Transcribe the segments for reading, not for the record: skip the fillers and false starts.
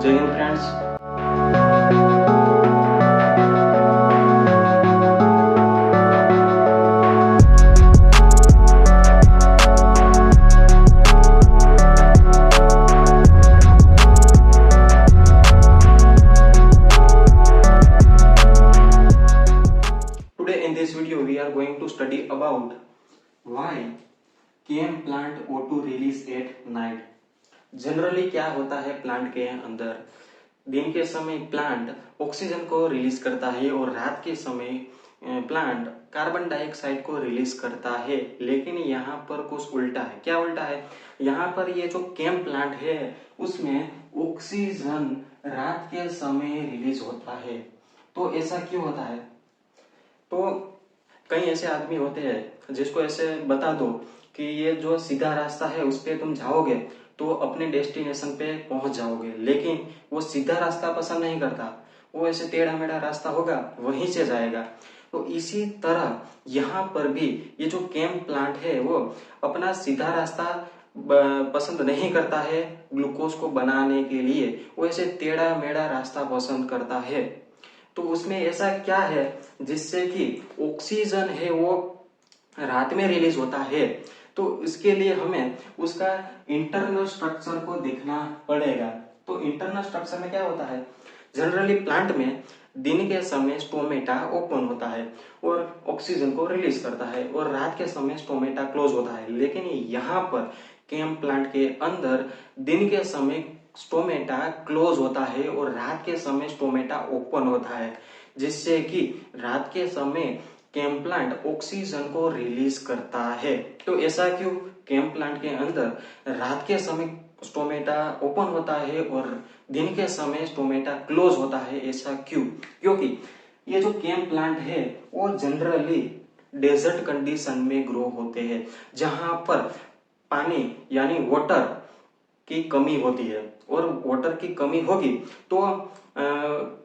जय Hind friends. Today in this video we are going to study about why came plant O2 release at night. Generally क्या होता है plant के अंदर, दिन के समय प्लांट ऑक्सीजन को रिलीज करता है और रात के समय प्लांट कार्बन डाइऑक्साइड को रिलीज करता है। लेकिन यहाँ पर कुछ उल्टा है। क्या उल्टा है? यहाँ पर ये जो केम प्लांट है उसमें ऑक्सीजन रात के समय रिलीज होता है। तो ऐसा क्यों होता है? तो कई ऐसे आदमी होते हैं जिसको ऐसे बता दो कि ये जो सीधा रास्ता है उस पे तुम जाओगे तो अपने डेस्टिनेशन पे पहुंच जाओगे, लेकिन वो सीधा रास्ता पसंद नहीं करता, वो ऐसे टेढ़ा मेढ़ा रास्ता होगा वहीं से जाएगा। तो इसी तरह यहाँ पर भी ये जो केम प्लांट है वो अपना सीधा रास्ता पसंद नहीं करता है ग्लूकोज को बनाने के लिए, वो ऐसे टेढ़ा मेढ़ा रास्ता पसंद करता है। तो उसमें ऐसा क्या है जिससे कि ऑक्सीजन है वो रात में रिलीज होता है? तो इसके लिए हमें उसका इंटरनल स्ट्रक्चर को देखना पड़ेगा। तो इंटरनल स्ट्रक्चर में क्या होता है? जनरली प्लांट में दिन के समय स्टोमेटा ओपन होता है और ऑक्सीजन को रिलीज करता है और रात के समय स्टोमेटा क्लोज होता है। लेकिन यहाँ पर केम प्लांट के अंदर दिन के समय स्टोमेटा क्लोज होता है और रात के समय स्टोमेटा ओपन होता है, जिससे कि रात के समय केम प्लांट ऑक्सीजन को रिलीज करता है। तो ऐसा क्यों? केम प्लांट के अंदर रात के समय स्टोमेटा ओपन होता है और दिन के समय स्टोमेटा क्लोज होता है, ऐसा क्यों? क्योंकि ये जो केम प्लांट है वो जनरली डेजर्ट कंडीशन में ग्रो होते हैं, जहां पर पानी यानी वाटर की कमी होती है। और वाटर की कमी होगी तो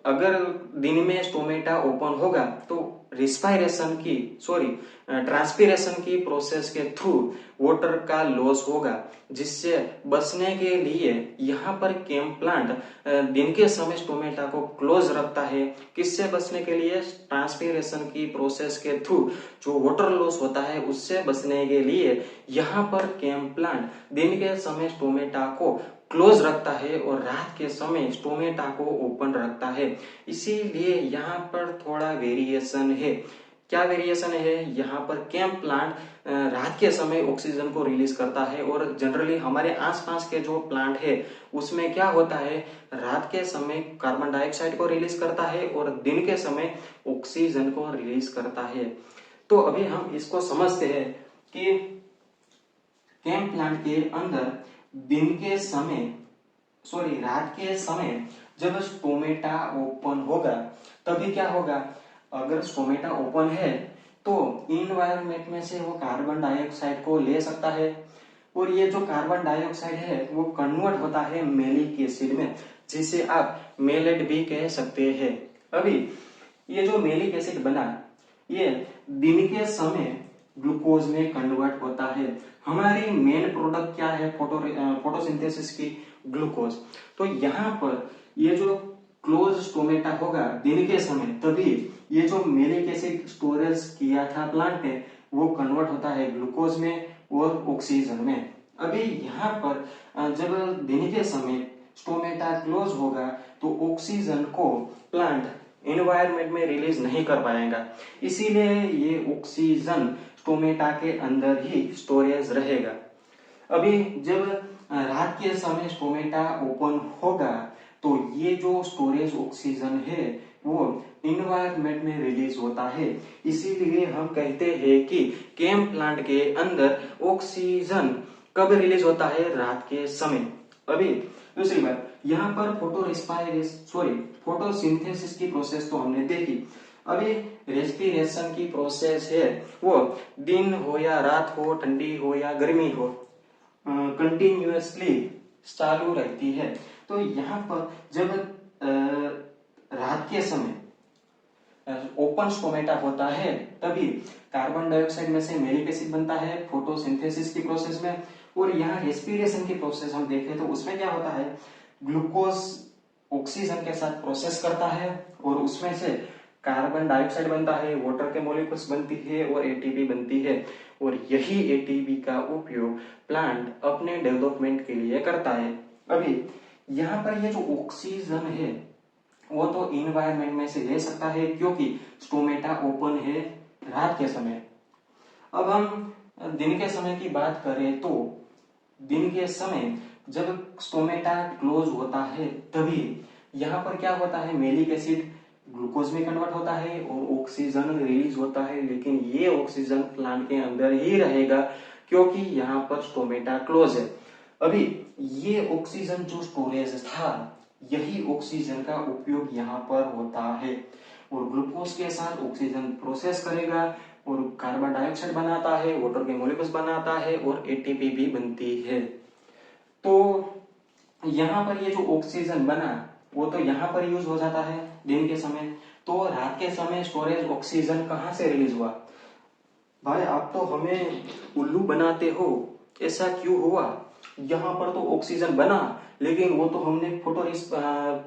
अगर दिन में स्टोमेटा ओपन होगा तो ट्रांसपीरेशन की प्रोसेस के थ्रू वाटर का लॉस होगा, जिससे बचने के लिए यहाँ पर केम प्लांट दिन के समय स्टोमेटा को क्लोज रखता है। किससे बचने के लिए? ट्रांसपीरेशन की प्रोसेस के थ्रू जो वाटर लॉस होता है उससे बचने के लिए यहाँ पर केम प्लांट दिन के समय स्टोमेटा को क्लोज रखता है और रात के समय स्टोमेटा को ओपन रखता है। इसीलिए यहाँ पर थोड़ा वेरिएशन है। क्या वेरिएशन है? यहाँ पर केम प्लांट रात के समय ऑक्सीजन को रिलीज करता है और जनरली हमारे आसपास के जो प्लांट है उसमें क्या होता है, रात के समय कार्बन डाइऑक्साइड को रिलीज करता है और दिन के समय ऑक्सीजन को रिलीज करता है। तो अभी हम इसको समझते हैं कि केम प्लांट के अंदर रात के समय जब स्टोमेटा ओपन होगा तभी क्या होगा? अगर स्टोमेटा ओपन है तो इन्वायरमेंट में से वो कार्बन डाइऑक्साइड को ले सकता है और ये जो कार्बन डाइऑक्साइड है वो कन्वर्ट होता है मैलिक एसिड में, जिसे आप मेलेट भी कह सकते हैं। अभी ये जो मैलिक एसिड बना ये दिन के समय ग्लूकोज में कन्वर्ट होता है। हमारी मेन प्रोडक्ट क्या है फोटोसिंथेसिस की? ग्लूकोज। तो यहाँ पर ये जो क्लोज स्टोमेटा होगा दिन के समय, तभी ये जो मैलिक एसिड स्टोरेज किया था प्लांट ने वो कन्वर्ट होता है ग्लूकोज में और ऑक्सीजन में। अभी यहाँ पर जब दिन के समय स्टोमेटा क्लोज होगा तो ऑक्सीजन को प्लांट एनवायरमेंट में रिलीज नहीं कर पाएगा, इसीलिए ये ऑक्सीजन स्टोमेटा के अंदर ही स्टोरेज रहेगा। अभी जब रात के समय स्टोमेटा ओपन होगा तो ये जो स्टोरेज ऑक्सीजन है वो इन्वायरमेंट में रिलीज होता है। इसीलिए हम कहते हैं कि केम प्लांट के अंदर ऑक्सीजन कब रिलीज होता है? रात के समय। अभी दूसरी बात, यहाँ पर फोटोसिंथेसिस की प्रोसेस तो हमने देखी। अभी रेस्पिरेशन की प्रोसेस है वो दिन हो या रात हो, ठंडी हो या गर्मी हो, कंटिन्यूअसली चालू रहती है। तो यहाँ पर जब रात के समय ओपन स्टोमेटा होता है तभी कार्बन डाइऑक्साइड में से मैलिक एसिड बनता है फोटोसिंथेसिस की प्रोसेस में। और यहाँ रेस्पिरेशन की प्रोसेस हम देखें तो उसमें क्या होता है, ग्लूकोज ऑक्सीजन के साथ प्रोसेस करता है और उसमें से कार्बन डाइऑक्साइड बनता है, वाटर के मॉलिक्यूल्स बनती है और एटीपी बनती है। और यही एटीपी का उपयोग प्लांट अपने डेवलपमेंट के लिए करता है। अभी यहाँ पर ये जो ऑक्सीजन है वो तो इन्वायरमेंट में से ले सकता है क्योंकि स्टोमेटा ओपन है रात के समय। अब हम दिन के समय की बात करें तो दिन के समय जब स्टोमेटा क्लोज होता है तभी यहाँ पर क्या होता है, मेलिक एसिड ग्लूकोज में कन्वर्ट होता है और ऑक्सीजन रिलीज होता है। लेकिन ये ऑक्सीजन प्लांट के अंदर ही रहेगा क्योंकि यहाँ पर स्टोमेटा क्लोज है। अभी ये ऑक्सीजन जो स्टोरेज था, यही ऑक्सीजन का उपयोग यहाँ पर होता है और ग्लूकोज के साथ ऑक्सीजन प्रोसेस करेगा और कार्बन डाइऑक्साइड बनाता है, वाटर के मॉलिक्यूल्स बनाता है और एटीपी भी बनती है। तो यहाँ पर ये जो ऑक्सीजन बना वो तो यहाँ पर यूज हो जाता है दिन के समय। तो रात के समय स्टोरेज ऑक्सीजन कहाँ से रिलीज हुआ? भाई आप तो हमें उल्लू बनाते हो, ऐसा क्यों हुआ? यहाँ पर तो ऑक्सीजन बना लेकिन वो तो हमने फोटो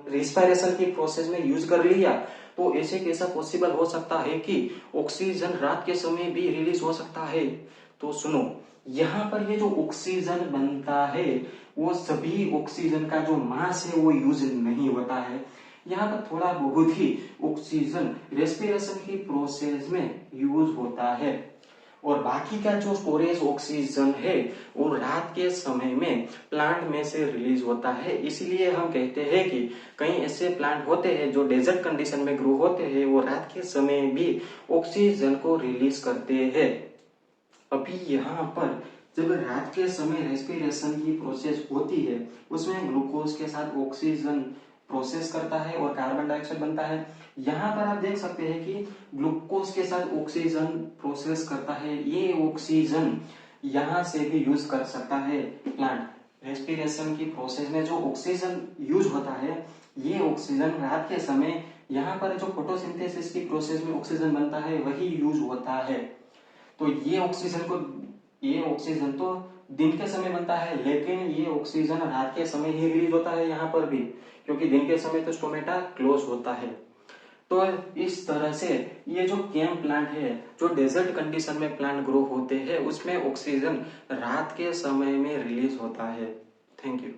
रिस्पायरेशन की प्रोसेस में यूज कर लिया। तो ऐसे कैसा पॉसिबल हो सकता है कि ऑक्सीजन रात के समय भी रिलीज हो सकता है? तो सुनो, यहाँ पर ये जो ऑक्सीजन बनता है वो सभी ऑक्सीजन का जो मास है वो यूज नहीं होता है। यहाँ पर थोड़ा बहुत ही ऑक्सीजन रेस्पिरेशन की प्रोसेस में यूज होता है और बाकी का जो स्टोरेज ऑक्सीजन है वो रात के समय में प्लांट में से रिलीज होता है। इसीलिए हम कहते हैं कि कई ऐसे प्लांट होते हैं जो डेजर्ट कंडीशन में ग्रो होते हैं, वो रात के समय भी ऑक्सीजन को रिलीज करते हैं। अभी यहाँ पर जब रात के समय रेस्पिरेशन की प्रोसेस होती है उसमें ग्लूकोज के साथ ऑक्सीजन प्रोसेस करता है और कार्बन डाइऑक्साइड बनता है। यहाँ पर आप देख सकते हैं कि ग्लूकोज के साथ ऑक्सीजन प्रोसेस करता है। ये ऑक्सीजन यहाँ से भी यूज कर सकता है प्लांट। रेस्पिरेशन की प्रोसेस में जो ऑक्सीजन यूज होता है ये ऑक्सीजन रात के समय यहाँ पर जो फोटोसिंथेसिस की प्रोसेस में ऑक्सीजन बनता है वही यूज होता है। तो ये ऑक्सीजन तो दिन के समय बनता है लेकिन ये ऑक्सीजन रात के समय ही रिलीज होता है यहाँ पर भी, क्योंकि दिन के समय तो स्टोमेटा क्लोज होता है। तो इस तरह से ये जो केम प्लांट है, जो डेजर्ट कंडीशन में प्लांट ग्रो होते हैं, उसमें ऑक्सीजन रात के समय में रिलीज होता है। Thank you.